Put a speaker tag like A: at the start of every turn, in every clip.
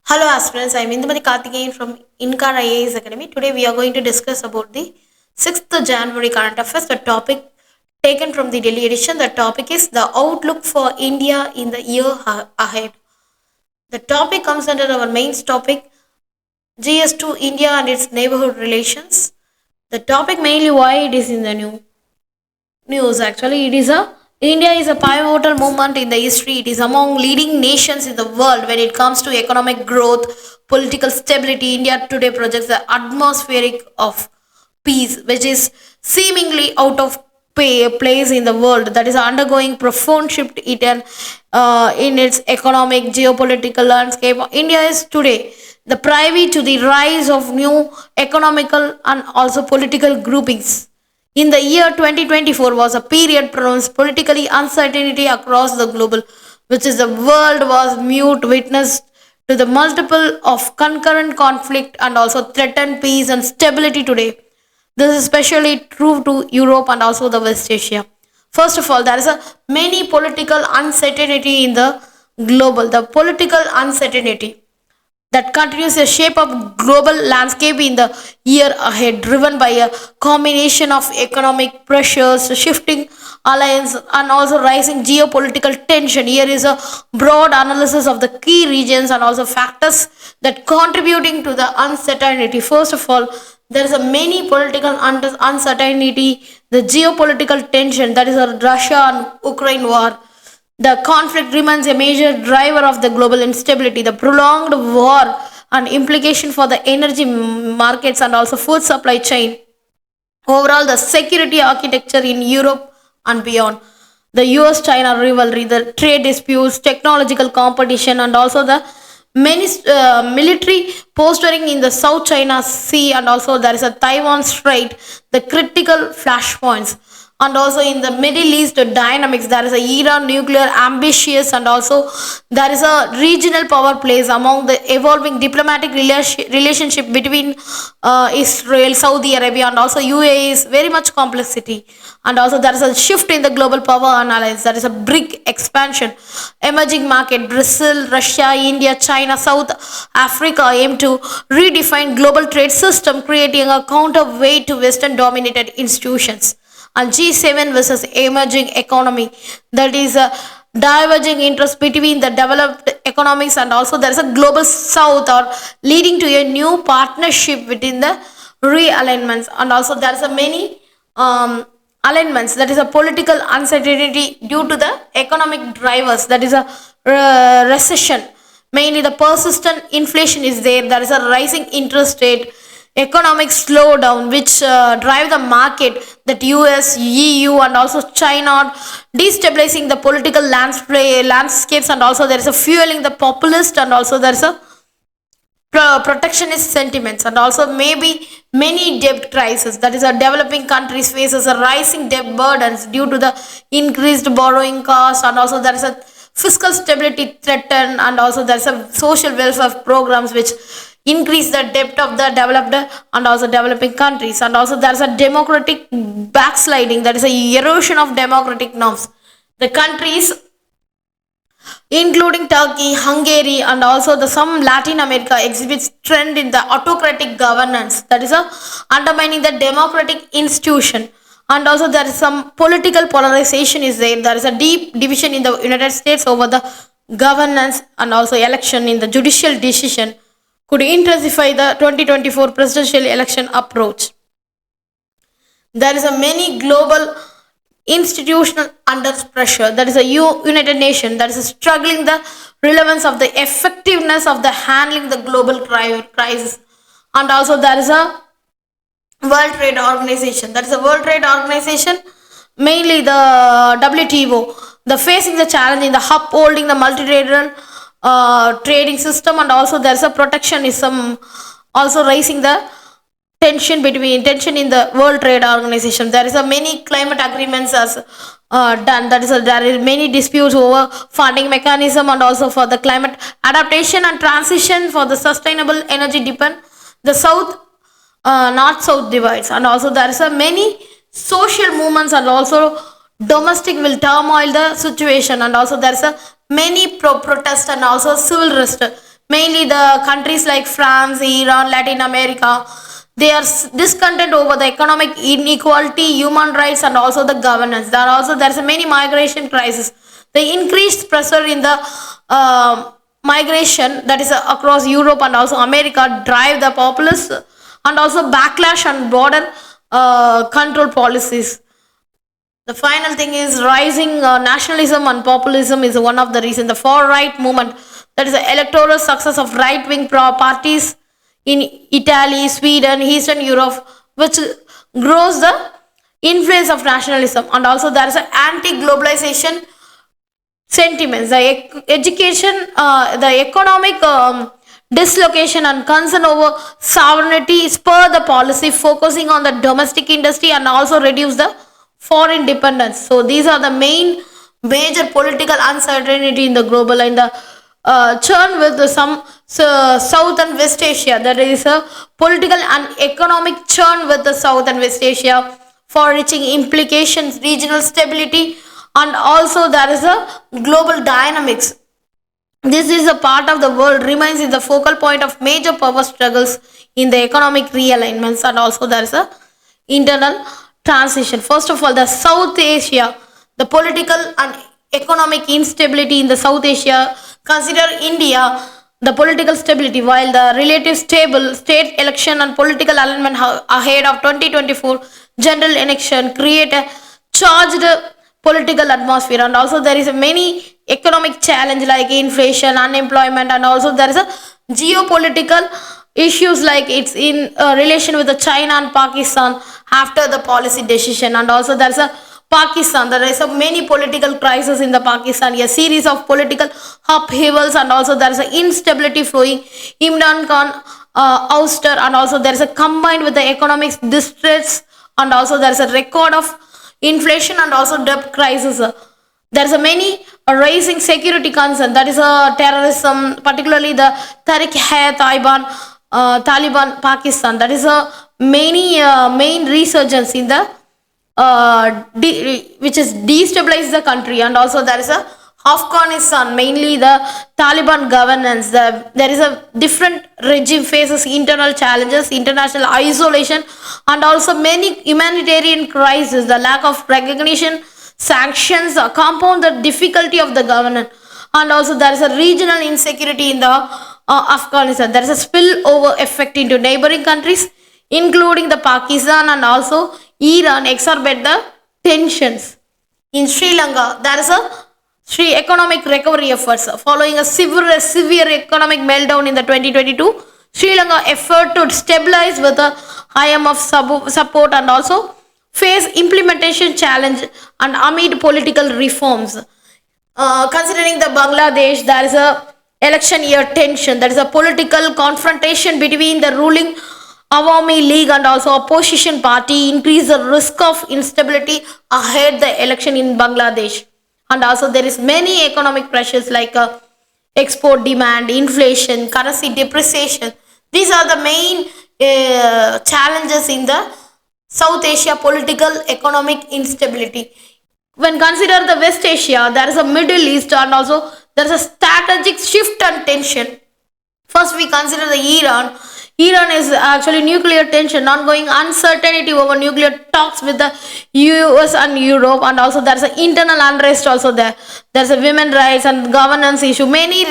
A: Hello aspirants, I am Karthikeyan from Inkar IAS Academy. Today we are going to discuss about the 6th January current affairs. The topic taken from the Delhi edition. The topic is the outlook for India in the year ahead. The topic comes under our main topic GS2 India and its neighborhood relations. The topic mainly why it is in the news. Actually, India is a pivotal moment in the history. It is among leading nations in the world when it comes to economic growth, political stability. India today projects the atmospheric of peace, which is seemingly out of place in the world, that is undergoing profound shift in its economic geopolitical landscape. India is today the privy to the rise of new economical and also political groupings. In the year 2024 was a period pronounced politically uncertainty across the global, which is the world was mute witness to the multiple of concurrent conflict and also threatened peace and stability today. This is especially true to Europe and also the West Asia. First of all, there is a many political uncertainty in the global. The political uncertainty that continues to shape up global landscape in the year ahead, driven by a combination of economic pressures, shifting alliance, and also rising geopolitical tension. Here is a broad analysis of the key regions and also factors that contributing to the uncertainty. First of all, there is a many political uncertainty, the geopolitical tension, that is a Russia and Ukraine war. The conflict remains a major driver of the global instability. The prolonged war and implication for the energy markets and also food supply chain. Overall, the security architecture in Europe and beyond. The US China rivalry, the trade disputes, technological competition, and also the many military posturing in the South China Sea, and also there is a Taiwan Strait, the critical flashpoints. And also in the Middle East dynamics, there is a Iran nuclear ambitious, and also there is a regional power plays among the evolving diplomatic relationship between Israel, Saudi Arabia, and also UAE is very much complexity. And also there is a shift in the global power analysis. There is a BRIC expansion, emerging market, Brazil, Russia, India, China, South Africa aim to redefine global trade system, creating a counterweight to Western dominated institutions. And G7 versus emerging economy, that is a diverging interest between the developed economies, and also there is a global south or leading to a new partnership within the realignments. And also there is a many alignments, that is a political uncertainty due to the economic drivers, that is a recession, mainly the persistent inflation is there is a rising interest rate, economic slowdown which drive the market, that US, EU, and also China are destabilizing the political landscapes, and also there is a fueling the populist, and also there is a protectionist sentiments, and also maybe many debt crisis, that is a developing countries faces a rising debt burdens due to the increased borrowing costs, and also there is a fiscal stability threatened, and also there is a social welfare programs which increase the debt of the developed and also developing countries. And also there is a democratic backsliding, that is a erosion of democratic norms. The countries including Turkey, Hungary, and also the some Latin America exhibits trend in the autocratic governance, that is a undermining the democratic institution. And also there is some political polarization is there. There is a deep division in the United States over the governance, and also election in the judicial decision could intensify the 2024 presidential election approach. There is a many global institutional under pressure, that is a United Nations that is struggling the relevance of the effectiveness of the handling the global crisis. And also there is a World Trade Organization, that is a World Trade Organization, mainly the WTO, the facing the challenge in the upholding the multilateral trading system, and also there's a protectionism also raising the tension in the World Trade Organization. There is a many climate agreements as done, that is there is many disputes over funding mechanism, and also for the climate adaptation and transition for the sustainable energy depend the south north south divides. And also there is a many social movements, and also domestic will turmoil the situation, and also there is a many protest and also civil rest mainly the countries like France, Iran, Latin America, they are discontent over the economic inequality, human rights, and also the governance. There's a many migration crisis. The increased pressure in the migration, that is across Europe and also America, drive the populace and also backlash and border control policies. The final thing is rising nationalism and populism is one of the reasons. The far right movement, that is the electoral success of right wing parties in Italy, Sweden, Eastern Europe, which grows the influence of nationalism. And also there is an anti-globalization sentiments. The education, the economic dislocation and concern over sovereignty spur the policy focusing on the domestic industry and also reduce the foreign dependence. So these are the major political uncertainty in the global and the churn with some South and West Asia. There is a political and economic churn with the South and West Asia, far-reaching implications, regional stability, and also there is a global dynamics. This is a part of the world remains in the focal point of major power struggles in the economic realignments, and also there is a internal transition. First of all, the South Asia, the political and economic instability in the South Asia. Consider India, the political stability, while the relative stable state election and political alignment ahead of 2024 general election create a charged political atmosphere. And also there is a many economic challenge like inflation, unemployment, and also there is a geopolitical issues like it's in relation with the China and Pakistan after the policy decision. And also there's a Pakistan, there is a many political crises in the Pakistan, a series of political upheavals, and also there is a instability flowing Imran Khan ouster, and also there is a combined with the economic distress, and also there is a record of inflation and also debt crisis. There is a many rising security concern, that is a terrorism, particularly the Taliban Pakistan. That is a many main resurgence in the which is destabilize the country. And also there is a Afghanistan, mainly the Taliban governance. There is a different regime faces internal challenges, international isolation, and also many humanitarian crises. The lack of recognition, sanctions compound the difficulty of the governance. And also there is a regional insecurity in the Afghanistan. There is a spillover effect into neighboring countries, including the Pakistan and also Iran, exacerbate the tensions. In Sri Lanka, there is a economic recovery efforts following a severe economic meltdown in the 2022. Sri Lanka effort to stabilize with the IMF support and also face implementation challenge and amid political reforms. Considering the Bangladesh, there is a election year tension. There is a political confrontation between the ruling Awami League and also opposition party, increase the risk of instability ahead the election in Bangladesh. And also there is many economic pressures like export demand, inflation, currency depreciation. These are the main challenges in the South Asia political economic instability. When consider the West Asia, there is a Middle East, and also there is a strategic shift and tension. First we consider the Iran. Iran is actually nuclear tension, ongoing uncertainty over nuclear talks with the US and Europe, and also there is an internal unrest also there. There is a women rights and governance issue. Many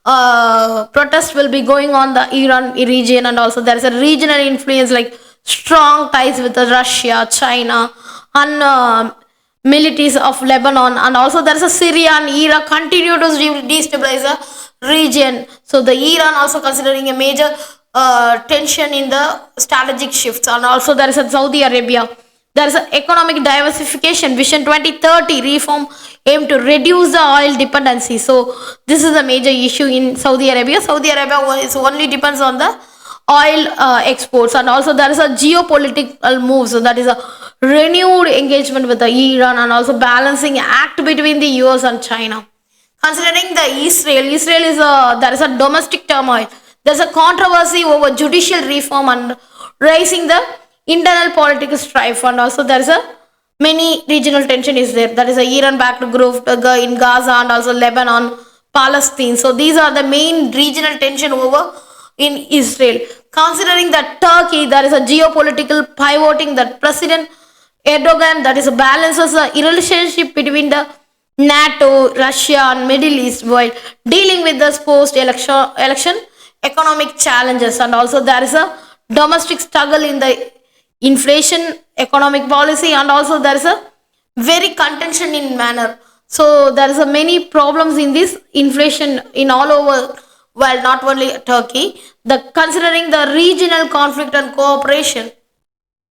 A: protests will be going on the Iran region, and also there is a regional influence like strong ties with the Russia, China, and militaries of Lebanon, and also there is a Syria and Iraq continue to destabilize the region. So the Iran also considering a major tension in the strategic shifts. And also there is a Saudi Arabia. There is an economic diversification vision 2030 reform aim to reduce the oil dependency. So this is a major issue in Saudi Arabia. Saudi Arabia is only depends on the oil exports. And also there is a geopolitical move. So that is a renewed engagement with the Iran, and also balancing act between the US and China. Considering the Israel is there is a domestic turmoil. There is a controversy over judicial reform and raising the internal political strife, and also there is a many regional tension is there. There is a Iran backed group in Gaza and also Lebanon, Palestine. So these are the main regional tension over in Israel. Considering that Turkey, there is a geopolitical pivoting that President Erdogan that is balances the relationship between the NATO, Russia, and Middle East while dealing with the post-election economic challenges, and also there is a domestic struggle in the inflation, economic policy, and also there is a very contention in manner. So there is a many problems in this inflation in all over world, not only Turkey. The considering the regional conflict and cooperation,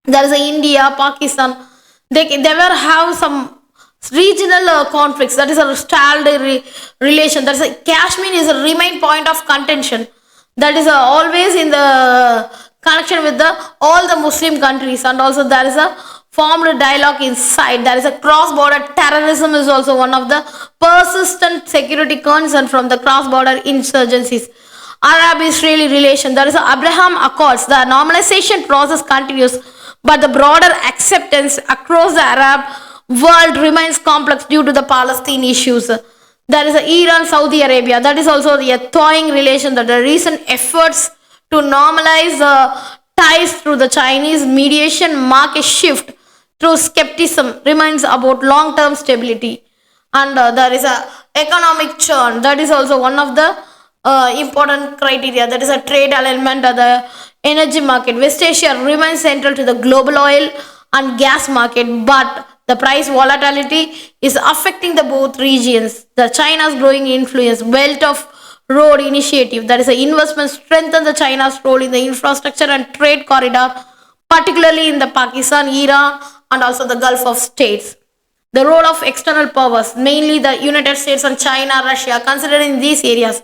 A: there is a India, Pakistan. They will have some regional conflicts. That is a stalled relation. That is a Kashmir is a remain point of contention. That is always in the connection with the all the Muslim countries, and also there is a formed dialogue inside. There is a cross-border terrorism is also one of the persistent security concern from the cross-border insurgencies. Arab-Israeli relation. There is a Abraham Accords. The normalization process continues, but the broader acceptance across the Arab world remains complex due to the Palestine issues. There is a Iran Saudi Arabia, that is also the thawing relation, that the recent efforts to normalize ties through the Chinese mediation mark a shift through skepticism remains about long term stability. And there is a economic churn, that is also one of the important criteria. That is a trade alignment of the energy market. West Asia remains central to the global oil and gas market, but the price volatility is affecting the both regions. The China's growing influence, Belt of Road Initiative, that is an investment strengthen the China's role in the infrastructure and trade corridor, particularly in the Pakistan, Iran, and also the Gulf of States. The role of external powers, mainly the United States and China, Russia, considered in these areas.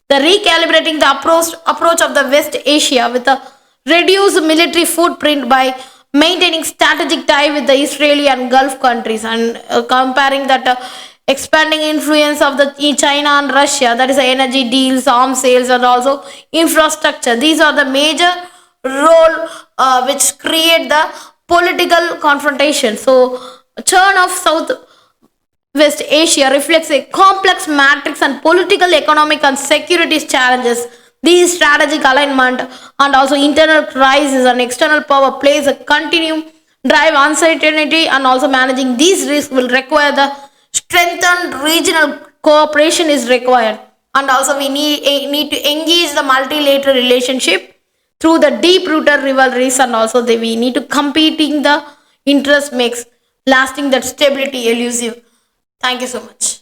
A: The recalibrating the approach of the West Asia with a reduced military footprint by maintaining strategic tie with the Israeli and Gulf countries, and comparing that expanding influence of the China and Russia, that is energy deals, arms sales, and also infrastructure. These are the major role which create the political confrontation. So churn of South West Asia reflects a complex matrix and political, economic, and security challenges. These strategic alignment and also internal crisis and external power plays a continuum drive uncertainty, and also managing these risks will require the strengthened regional cooperation is required, and also we need to engage the multilateral relationship through the deep rooted rivalries, and also we need to competing the interest makes lasting that stability elusive. Thank you so much.